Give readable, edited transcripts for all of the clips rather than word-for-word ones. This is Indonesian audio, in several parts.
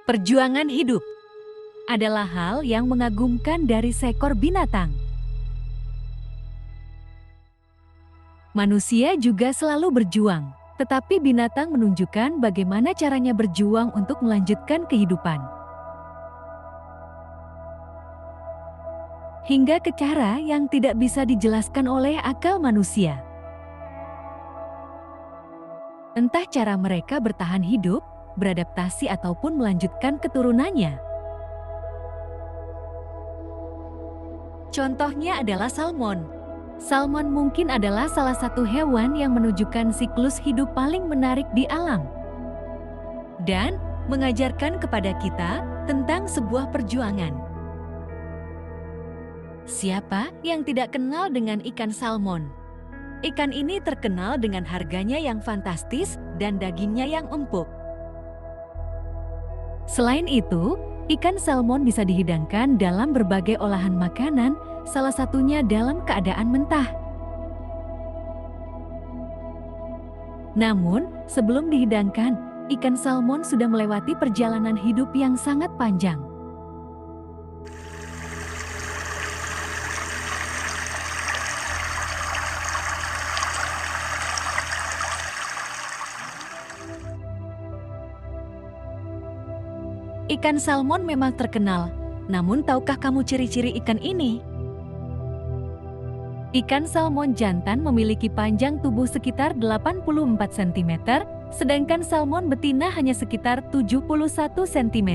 Perjuangan hidup adalah hal yang mengagumkan dari seekor binatang. Manusia juga selalu berjuang, tetapi binatang menunjukkan bagaimana caranya berjuang untuk melanjutkan kehidupan. Hingga ke cara yang tidak bisa dijelaskan oleh akal manusia. Entah cara mereka bertahan hidup, beradaptasi ataupun melanjutkan keturunannya. Contohnya adalah salmon. Salmon mungkin adalah salah satu hewan yang menunjukkan siklus hidup paling menarik di alam. Dan mengajarkan kepada kita tentang sebuah perjuangan. Siapa yang tidak kenal dengan ikan salmon? Ikan ini terkenal dengan harganya yang fantastis dan dagingnya yang empuk. Selain itu, ikan salmon bisa dihidangkan dalam berbagai olahan makanan, salah satunya dalam keadaan mentah. Namun, sebelum dihidangkan, ikan salmon sudah melewati perjalanan hidup yang sangat panjang. Ikan salmon memang terkenal, namun tahukah kamu ciri-ciri ikan ini? Ikan salmon jantan memiliki panjang tubuh sekitar 84 cm, sedangkan salmon betina hanya sekitar 71 cm.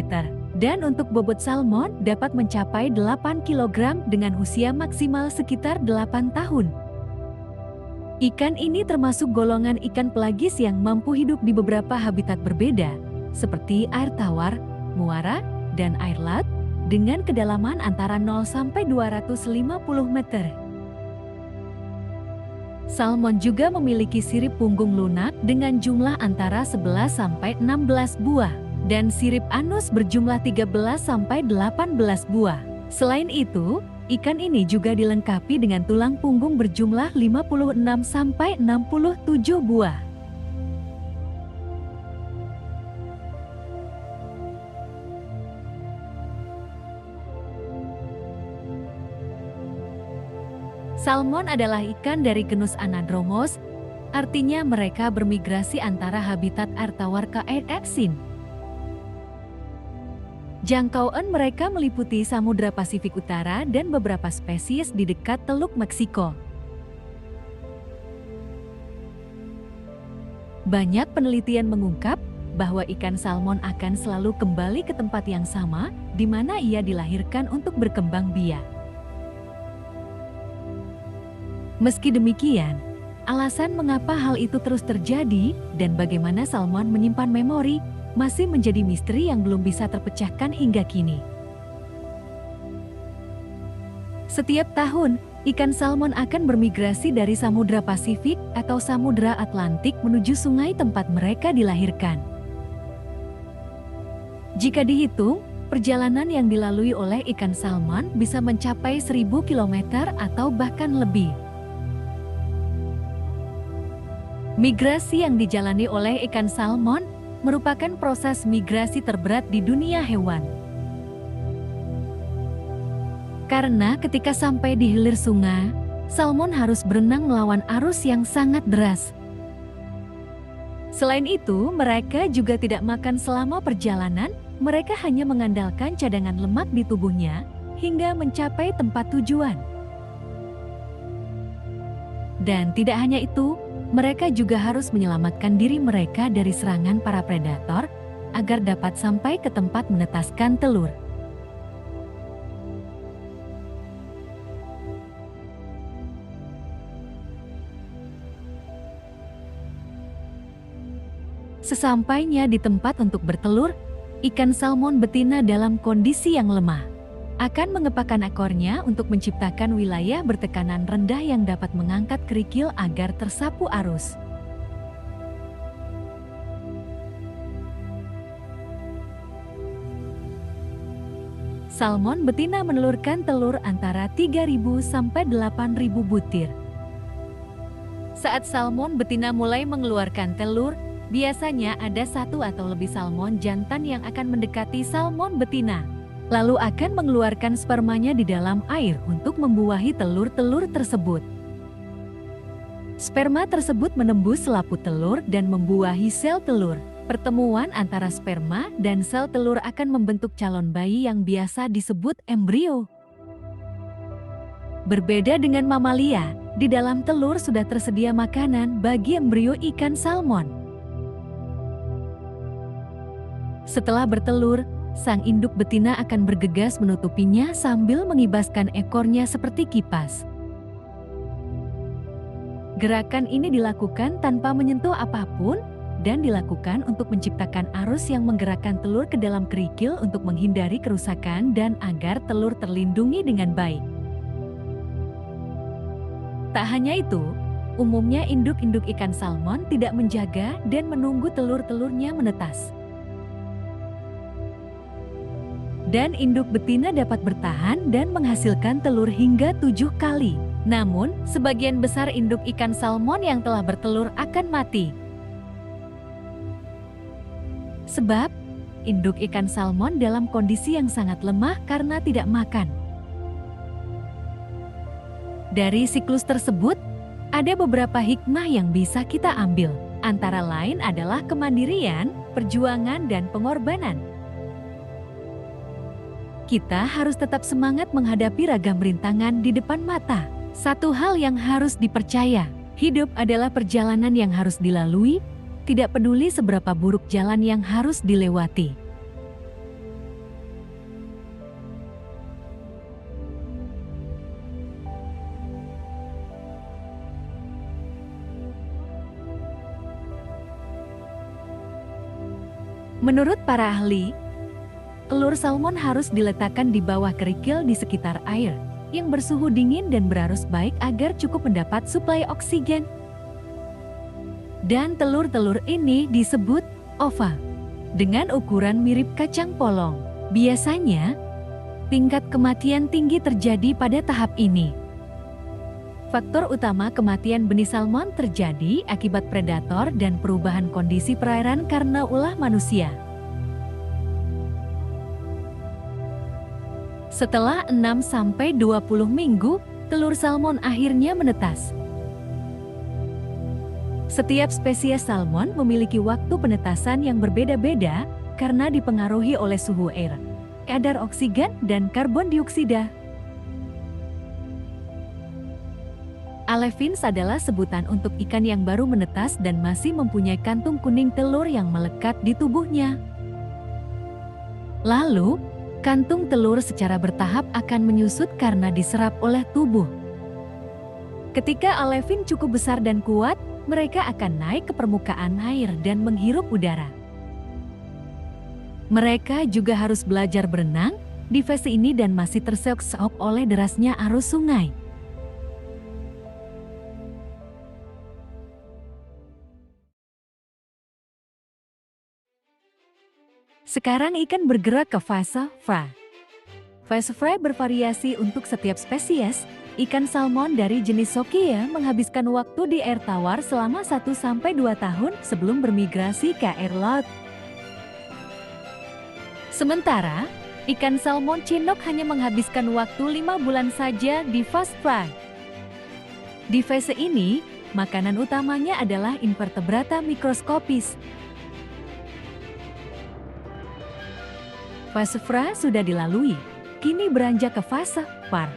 Dan untuk bobot salmon dapat mencapai 8 kg dengan usia maksimal sekitar 8 tahun. Ikan ini termasuk golongan ikan pelagis yang mampu hidup di beberapa habitat berbeda, seperti air tawar, muara, dan air laut, dengan kedalaman antara 0 sampai 250 meter. Salmon juga memiliki sirip punggung lunak dengan jumlah antara 11 sampai 16 buah, dan sirip anus berjumlah 13 sampai 18 buah. Selain itu, ikan ini juga dilengkapi dengan tulang punggung berjumlah 56 sampai 67 buah. Salmon adalah ikan dari genus Anadromos, artinya mereka bermigrasi antara habitat air tawar ke air asin. Jangkauan mereka meliputi Samudra Pasifik Utara dan beberapa spesies di dekat Teluk Meksiko. Banyak penelitian mengungkap bahwa ikan salmon akan selalu kembali ke tempat yang sama di mana ia dilahirkan untuk berkembang biak. Meski demikian, alasan mengapa hal itu terus terjadi dan bagaimana salmon menyimpan memori masih menjadi misteri yang belum bisa terpecahkan hingga kini. Setiap tahun, ikan salmon akan bermigrasi dari Samudra Pasifik atau Samudra Atlantik menuju sungai tempat mereka dilahirkan. Jika dihitung, perjalanan yang dilalui oleh ikan salmon bisa mencapai 1000 km atau bahkan lebih. Migrasi yang dijalani oleh ikan salmon merupakan proses migrasi terberat di dunia hewan. Karena ketika sampai di hilir sungai, salmon harus berenang melawan arus yang sangat deras. Selain itu, mereka juga tidak makan selama perjalanan, mereka hanya mengandalkan cadangan lemak di tubuhnya hingga mencapai tempat tujuan. Dan tidak hanya itu, mereka juga harus menyelamatkan diri mereka dari serangan para predator agar dapat sampai ke tempat menetaskan telur. Sesampainya di tempat untuk bertelur, ikan salmon betina dalam kondisi yang lemah akan mengepakkan ekornya untuk menciptakan wilayah bertekanan rendah yang dapat mengangkat kerikil agar tersapu arus. Salmon betina menelurkan telur antara 3.000 sampai 8.000 butir. Saat salmon betina mulai mengeluarkan telur, Biasanya ada satu atau lebih salmon jantan yang akan mendekati salmon betina, lalu akan mengeluarkan spermanya di dalam air untuk membuahi telur-telur tersebut. Sperma tersebut menembus selaput telur dan membuahi sel telur. Pertemuan antara sperma dan sel telur akan membentuk calon bayi yang biasa disebut embrio. Berbeda dengan mamalia, di dalam telur sudah tersedia makanan bagi embrio ikan salmon. Setelah bertelur, sang induk betina akan bergegas menutupinya sambil mengibaskan ekornya seperti kipas. Gerakan ini dilakukan tanpa menyentuh apapun dan dilakukan untuk menciptakan arus yang menggerakkan telur ke dalam kerikil untuk menghindari kerusakan dan agar telur terlindungi dengan baik. Tak hanya itu, umumnya induk-induk ikan salmon tidak menjaga dan menunggu telur-telurnya menetas. Dan induk betina dapat bertahan dan menghasilkan telur hingga 7 kali. Namun, sebagian besar induk ikan salmon yang telah bertelur akan mati. Sebab, induk ikan salmon dalam kondisi yang sangat lemah karena tidak makan. Dari siklus tersebut, ada beberapa hikmah yang bisa kita ambil. Antara lain adalah kemandirian, perjuangan, dan pengorbanan. Kita harus tetap semangat menghadapi ragam rintangan di depan mata. Satu hal yang harus dipercaya, hidup adalah perjalanan yang harus dilalui, tidak peduli seberapa buruk jalan yang harus dilewati. Menurut para ahli, telur salmon harus diletakkan di bawah kerikil di sekitar air yang bersuhu dingin dan berarus baik agar cukup mendapat suplai oksigen. Dan telur-telur ini disebut ova, dengan ukuran mirip kacang polong. Biasanya, tingkat kematian tinggi terjadi pada tahap ini. Faktor utama kematian benih salmon terjadi akibat predator dan perubahan kondisi perairan karena ulah manusia. Setelah 6-20 minggu, telur salmon akhirnya menetas. Setiap spesies salmon memiliki waktu penetasan yang berbeda-beda karena dipengaruhi oleh suhu air, kadar oksigen, dan karbon dioksida. Alevins adalah sebutan untuk ikan yang baru menetas dan masih mempunyai kantung kuning telur yang melekat di tubuhnya. Lalu, kantung telur secara bertahap akan menyusut karena diserap oleh tubuh. Ketika alevin cukup besar dan kuat, mereka akan naik ke permukaan air dan menghirup udara. Mereka juga harus belajar berenang di fase ini dan masih terseok-seok oleh derasnya arus sungai. Sekarang ikan bergerak ke fase fry. Fase fry bervariasi untuk setiap spesies. Ikan salmon dari jenis Sokia menghabiskan waktu di air tawar selama 1-2 tahun sebelum bermigrasi ke air laut. Sementara, ikan salmon Chinook hanya menghabiskan waktu 5 bulan saja di fase fry. Di fase ini, makanan utamanya adalah invertebrata mikroskopis. Fase fry sudah dilalui, kini beranjak ke fase par.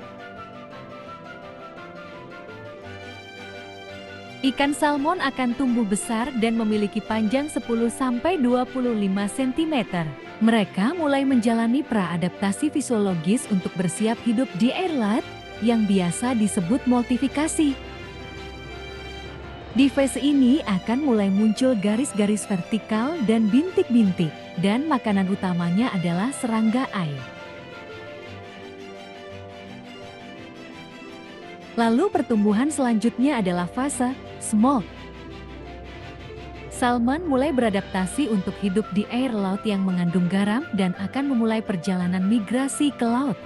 Ikan salmon akan tumbuh besar dan memiliki panjang 10-25 cm. Mereka mulai menjalani praadaptasi fisiologis untuk bersiap hidup di air laut yang biasa disebut moltifikasi. Di fase ini akan mulai muncul garis-garis vertikal dan bintik-bintik, dan makanan utamanya adalah serangga air. Lalu pertumbuhan selanjutnya adalah fase smolt. Salmon mulai beradaptasi untuk hidup di air laut yang mengandung garam dan akan memulai perjalanan migrasi ke laut.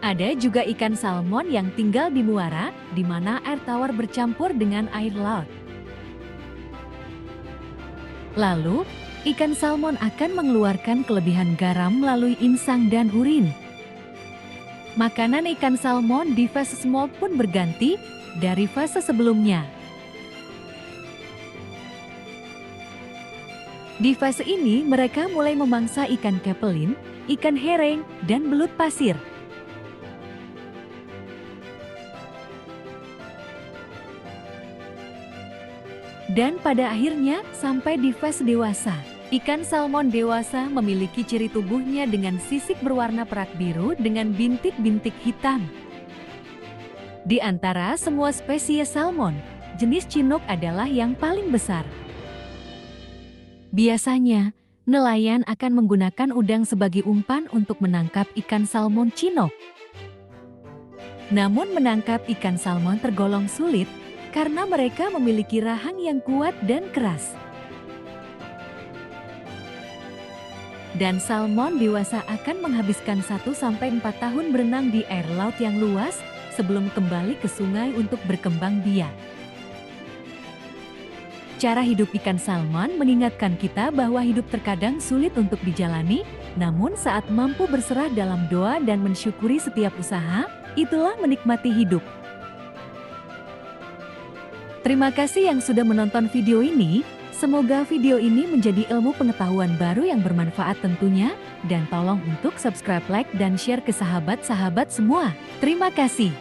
Ada juga ikan salmon yang tinggal di muara, di mana air tawar bercampur dengan air laut. Lalu, ikan salmon akan mengeluarkan kelebihan garam melalui insang dan urin. Makanan ikan salmon di fase smolt pun berganti dari fase sebelumnya. Di fase ini, mereka mulai memangsa ikan capelin, ikan herring, dan belut pasir. Dan pada akhirnya, sampai di fase dewasa. Ikan salmon dewasa memiliki ciri tubuhnya dengan sisik berwarna perak biru dengan bintik-bintik hitam. Di antara semua spesies salmon, jenis Chinook adalah yang paling besar. Biasanya, nelayan akan menggunakan udang sebagai umpan untuk menangkap ikan salmon Chinook. Namun menangkap ikan salmon tergolong sulit karena mereka memiliki rahang yang kuat dan keras. Dan salmon dewasa akan menghabiskan 1-4 tahun berenang di air laut yang luas sebelum kembali ke sungai untuk berkembang biak. Cara hidup ikan salmon mengingatkan kita bahwa hidup terkadang sulit untuk dijalani, namun saat mampu berserah dalam doa dan mensyukuri setiap usaha, itulah menikmati hidup. Terima kasih yang sudah menonton video ini. Semoga video ini menjadi ilmu pengetahuan baru yang bermanfaat tentunya, dan tolong untuk subscribe, like, dan share ke sahabat-sahabat semua. Terima kasih.